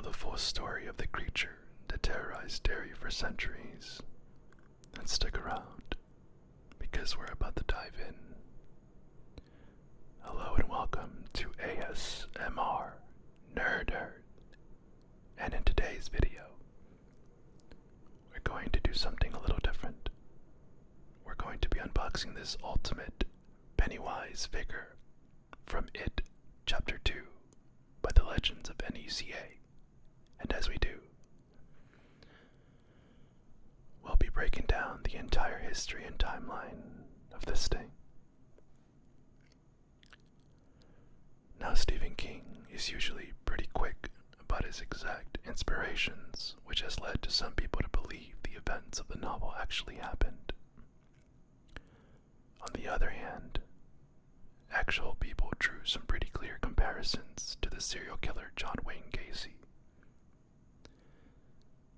know the full story of the creature that terrorized Derry for centuries, then stick around, because we're about to dive in. Hello and welcome to ASMR Nerd Herd. And in today's video, we're going to do something a little different. We're going to be unboxing this ultimate Pennywise figure from It Chapter 2 by the Legends of NECA. And as we do, we'll be breaking down the entire history and timeline of this thing. Now, Stephen King is usually pretty quick about his exact inspirations, which has led to some people to believe the events of the novel actually happened. On the other hand, actual people drew some pretty clear comparisons to the serial killer John Wayne Gacy.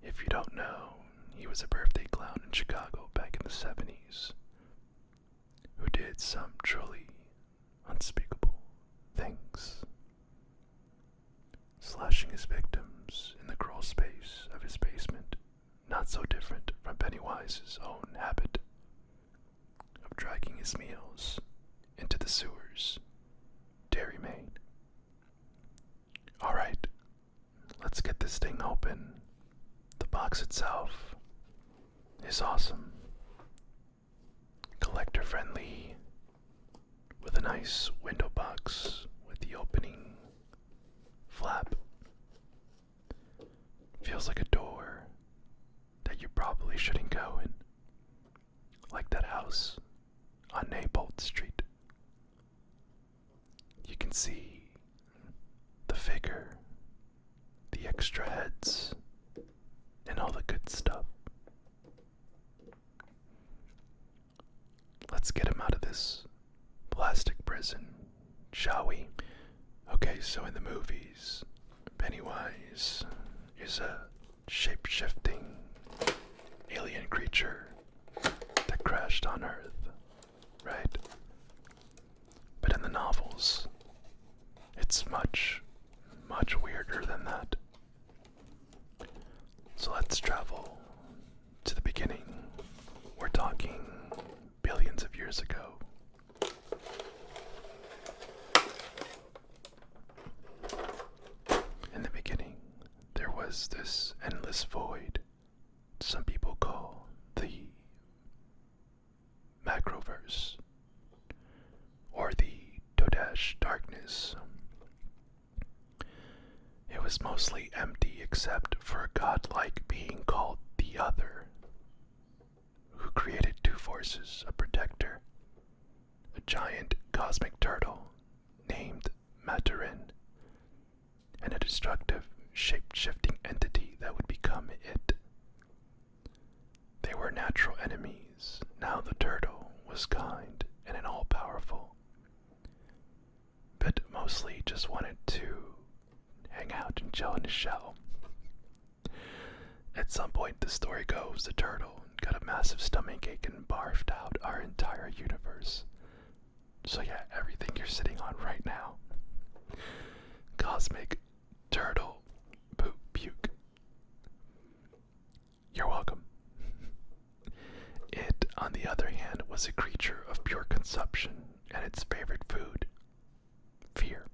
If you don't know, he was a birthday clown in Chicago back in the 70s, who did some truly unspeakable things, slashing his victims in the crawl space of his basement, not so different from Pennywise's own habit of dragging his meals into the sewers, Derry, Maine. Alright, let's get this thing open. The box itself is awesome, collector friendly, with a nice window box with the opening flap. Feels like a door that you probably shouldn't go in, like that house on Naples Street. You can see the figure, the extra heads, and all the good stuff. Let's get him out of this plastic prison, shall we? Okay, so in the movies, Pennywise is a shape-shifting alien creature that crashed on Earth, right? But in the novels, it's much, much weirder than that. So let's travel to the beginning. We're talking billions of years ago. In the beginning, there was this endless void some people call the macroverse, or the Todash darkness. It was mostly empty except for a godlike being called the Other, who created two forces, a protector, a giant cosmic turtle named Maturin, and a destructive, shape-shifting entity that would become it. They were natural enemies. Now the turtle was kind and an all-powerful, but mostly just wanted to hang out and chill in his shell. At some point, the story goes, the turtle got a massive stomachache and barfed out our entire universe. So yeah, everything you're sitting on right now. Cosmic turtle poop puke. You're welcome. It, on the other hand, was a creature of pure consumption, and its favorite food, fear.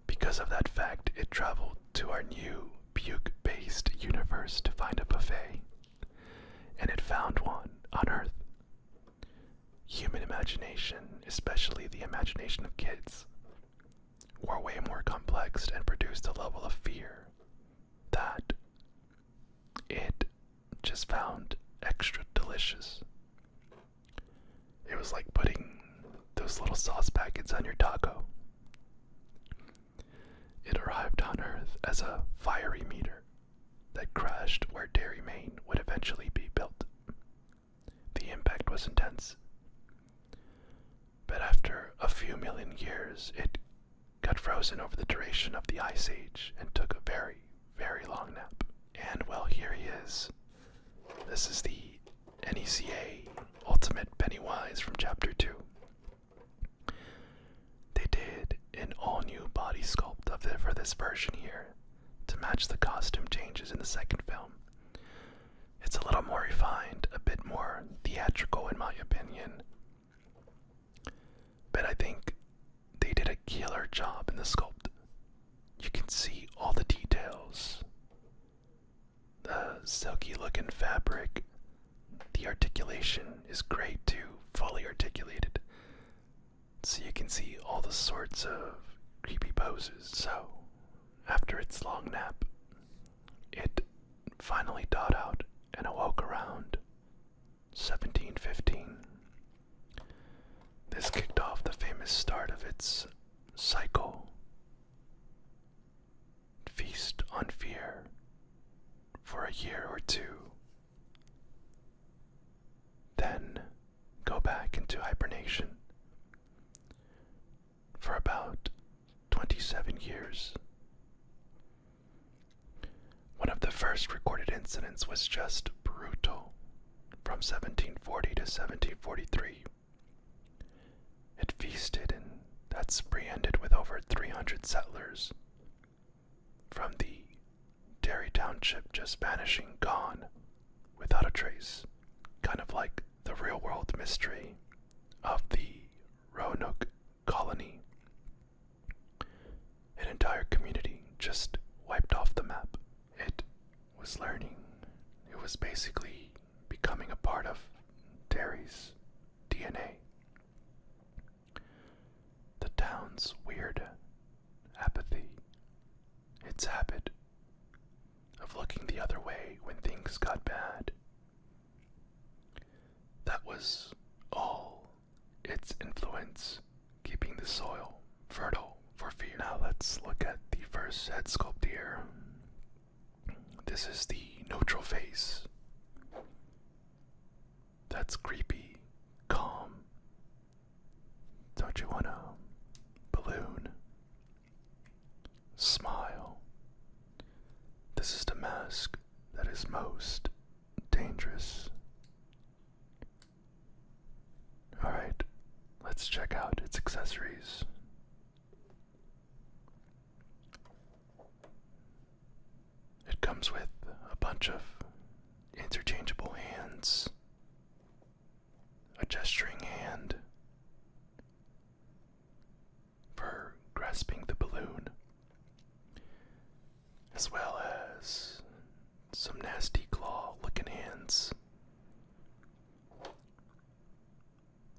Because of that fact, it traveled to our new puke-based universe to find a buffet, and it found one on Earth. Human imagination, especially the imagination of kids, were way more complex and produced a level of fear that it just found extra delicious. It was like putting those little sauce packets on your taco. It arrived on Earth as a fiery meteor that crashed where Derry, Maine would eventually be built. The impact was intense, but after a few million years, it got frozen over the duration of the Ice Age and took a very, very long nap. And well, here he is. This is the NECA Ultimate Pennywise from Chapter 2. They did an all-new body sculpt for this version here to match the costume changes in the second film. It's a little more refined, a bit more theatrical in my opinion. But I think they did a killer job in the sculpt. You can see all the details. The silky looking fabric. The articulation is great too, fully articulated. So you can see all the sorts of creepy poses. So, after its long nap, it finally died out and awoke around 1715. This kicked off the famous start of its cycle. Feast on fear for a year or two. Then go back into hibernation for about 27 years. One of the first recorded incidents was just brutal, from 1740 to 1743. It feasted, and that spree ended with over 300 settlers from the Derry Township just vanishing, gone, without a trace. Kind of like the real-world mystery of the Roanoke colony. An entire community just wiped off the map. It was learning. It was basically becoming a part of Derry's DNA. The town's weird apathy, its habit of looking the other way when things got bad. That was all its influence, keeping the soil fertile for fear. Now let's look at the first head sculpt here. This is the neutral face. That's creepy, calm. Don't you wanna balloon? Smile. This is the mask that is most dangerous. Alright, let's check out its accessories. It comes with a bunch of interchangeable hands, a gesturing hand for grasping the balloon, as well as some nasty claw-looking hands.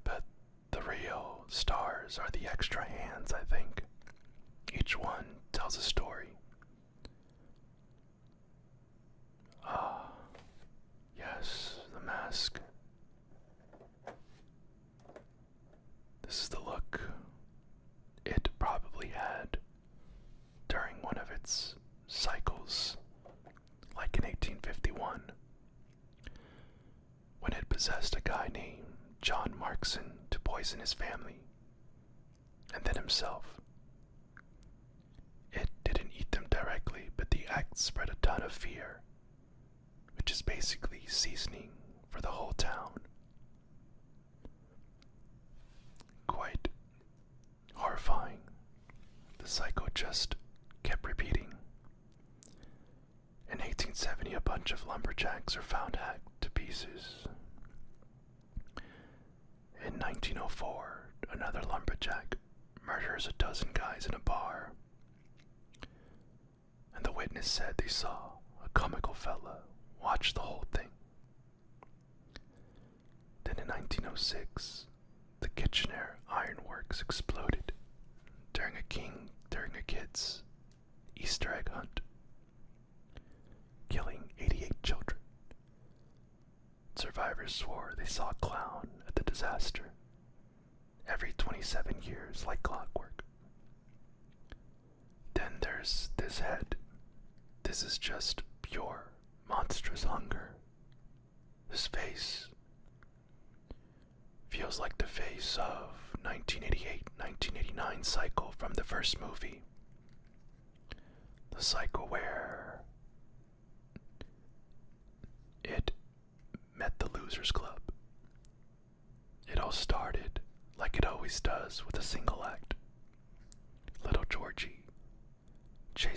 But the real stars are the extra hands, I think. Each one tells a story. Ah, yes, the mask. This is the look it probably had during one of its cycles, like in 1851, when it possessed a guy named John Markson to poison his family, and then himself. It didn't eat them directly, but the act spread a ton of fear, which is basically seasoning for the whole town. Quite horrifying. The cycle just kept repeating. In 1870, a bunch of lumberjacks are found hacked to pieces. In 1904, another lumberjack murders a dozen guys in a bar. And the witness said they saw a comical fella watch the whole thing. Then in 1906, the Kitchener Ironworks exploded during a kid's Easter egg hunt, killing 88 children. Survivors swore they saw a clown at the disaster every 27 years like clockwork. Then there's this head. This is just pure monstrous hunger. His face feels like the face of 1988-1989 cycle from the first movie. The cycle where it met the Losers Club. It all started like it always does with a single act. Little Georgie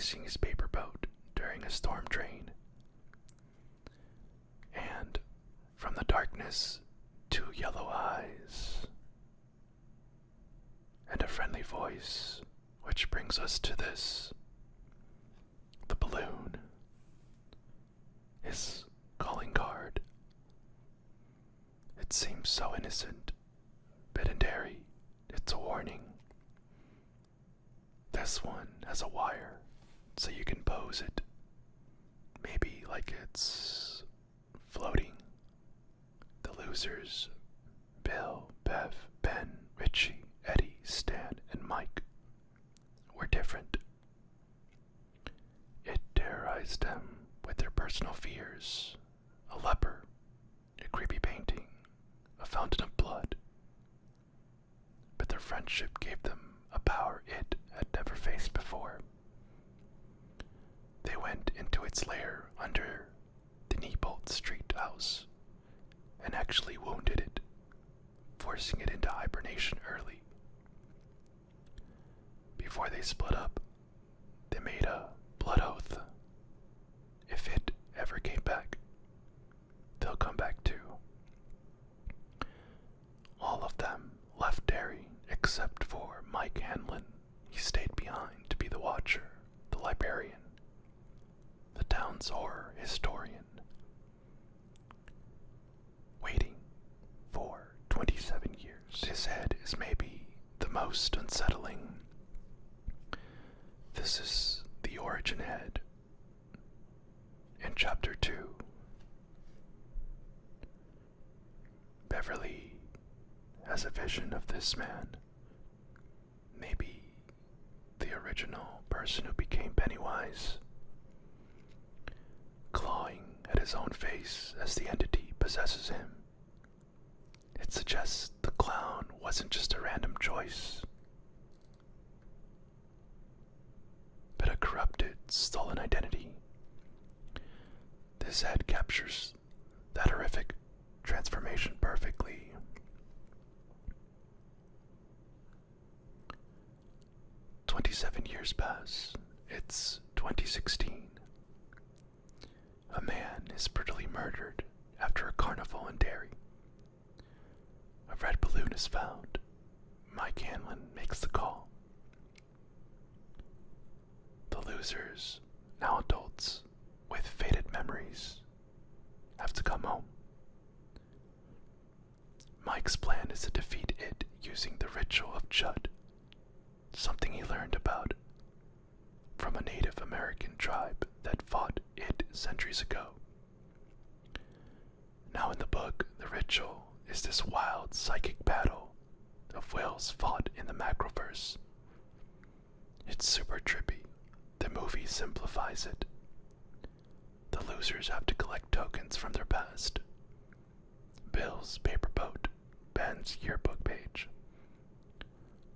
racing his paper boat during a storm drain. And from the darkness, 2 yellow eyes and a friendly voice, which brings us to this. The balloon. His calling card. It seems so innocent, but in Derry, it's a warning. This one has a wire, so you can pose it. Maybe like it's floating. The losers, Bill, Bev, Ben, Richie, Eddie, Stan, and Mike, were different. It terrorized them with their personal fears. A leper, a creepy painting, a fountain of blood. But their friendship gave them a power it had never faced before. They went into its lair under the Neibolt Street house and actually wounded it, forcing it into hibernation early. Before they split up, they made a blood oath. If it ever came back, they'll come back too. All of them left Derry except for Mike Hanlon. He stayed behind to be the watcher, the librarian, the town's horror historian, waiting for 27 years. This head is maybe the most unsettling. This is the origin head. In Chapter 2, Beverly has a vision of this man, maybe the original person who became Pennywise, clawing at his own face as the entity possesses him. It suggests the clown wasn't just a random choice, but a corrupted, stolen identity. This head captures that horrific transformation perfectly. "27 years pass. It's 2016. A man is brutally murdered after a carnival in Derry. A red balloon is found. Mike Hanlon makes the call. The losers, now adults with faded memories, have to come home. Mike's plan is to defeat it using the ritual of Chud, something he learned about from a Native American tribe that fought it centuries ago. Now in the book, the ritual is this wild psychic battle of wills fought in the macroverse. It's super trippy. The movie simplifies it. The losers have to collect tokens from their past. Bill's paper boat, Ben's yearbook page,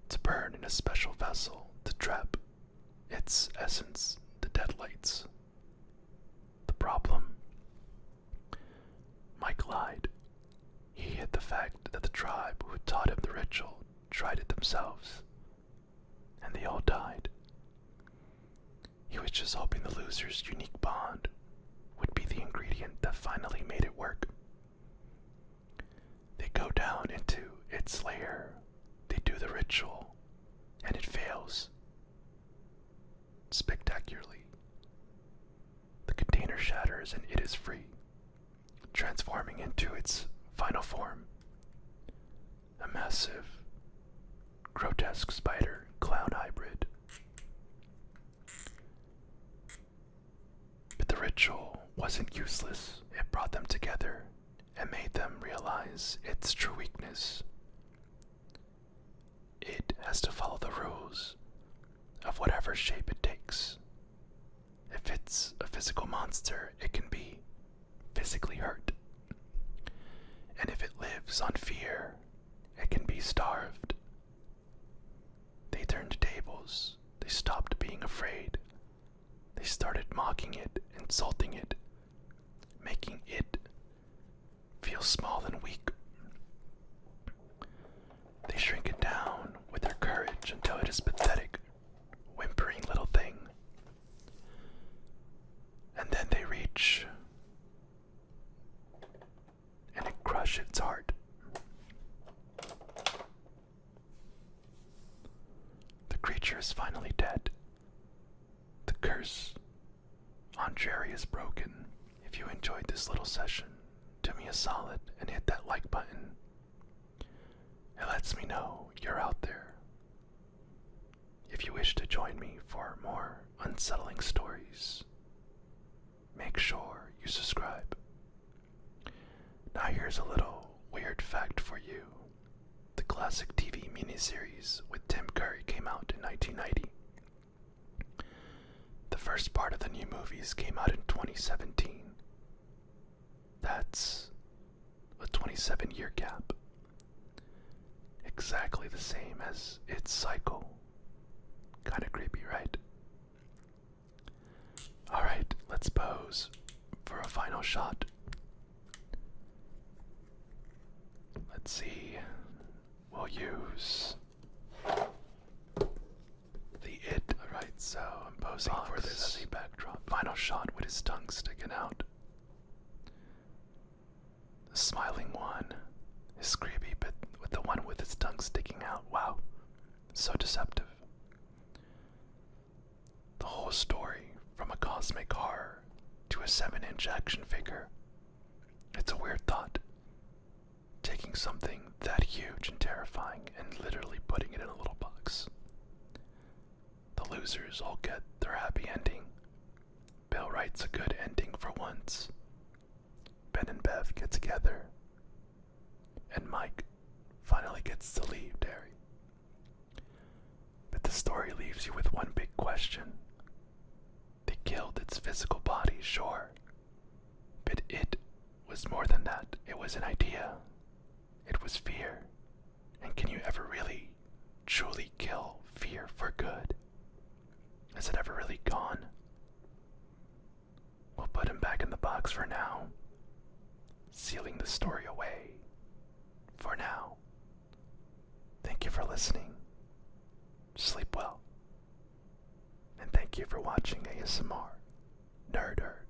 to burn in a special vessel to trap its essence, the deadlights. The problem? Mike lied. He hid the fact that the tribe who taught him the ritual tried it themselves, and they all died. He was just hoping the losers' unique bond would be the ingredient that finally made it work. They go down into its lair, they do the ritual, and it fails spectacularly. The container shatters and it is free, transforming into its final form, a massive, grotesque spider-clown hybrid. But the ritual wasn't useless. It brought them together and made them realize its true weakness. It has to follow the rules of whatever shape it takes. If it's a physical monster, it can be physically hurt. And if it lives on fear, it can be starved. They turned tables. They stopped being afraid. They started mocking it, insulting it, making it feel small and weak. They shrink it down with their courage until it is pathetic, whimpering little thing. crush its heart. The creature is finally dead. The curse on Jerry is broken. If you enjoyed this little session, do me a solid and hit that like button. It lets me know you're out there. If you wish to join me for more unsettling stories, make sure you subscribe. Now here's a little weird fact for you. The classic TV miniseries with Tim Curry came out in 1990. The first part of the new movies came out in 2017. That's a 27-year gap. Exactly the same as its cycle. Kinda creepy, right? Alright, let's pose for a final shot. Let's see. We'll use the it. Alright, so I'm posing for this as a backdrop. Final shot with his tongue sticking out. The smiling one is creepy, but with the one with its tongue sticking out, wow, so deceptive. The whole story, from a cosmic horror to a 7-inch action figure. It's a weird thought. Taking something that huge and terrifying and literally putting it in a little box. The losers all get their happy ending. Bill writes a good ending for once. Ben and Bev get together. And Mike finally gets to leave Derry. But the story leaves you with one big question. They killed its physical body, sure. But it was more than that. It was an idea. It was fear. And can you ever really, truly kill fear for good? Is it ever really gone? We'll put him back in the box for now, sealing the story away for now. Thank you for listening. Sleep well. And thank you for watching ASMR Nerd Herd.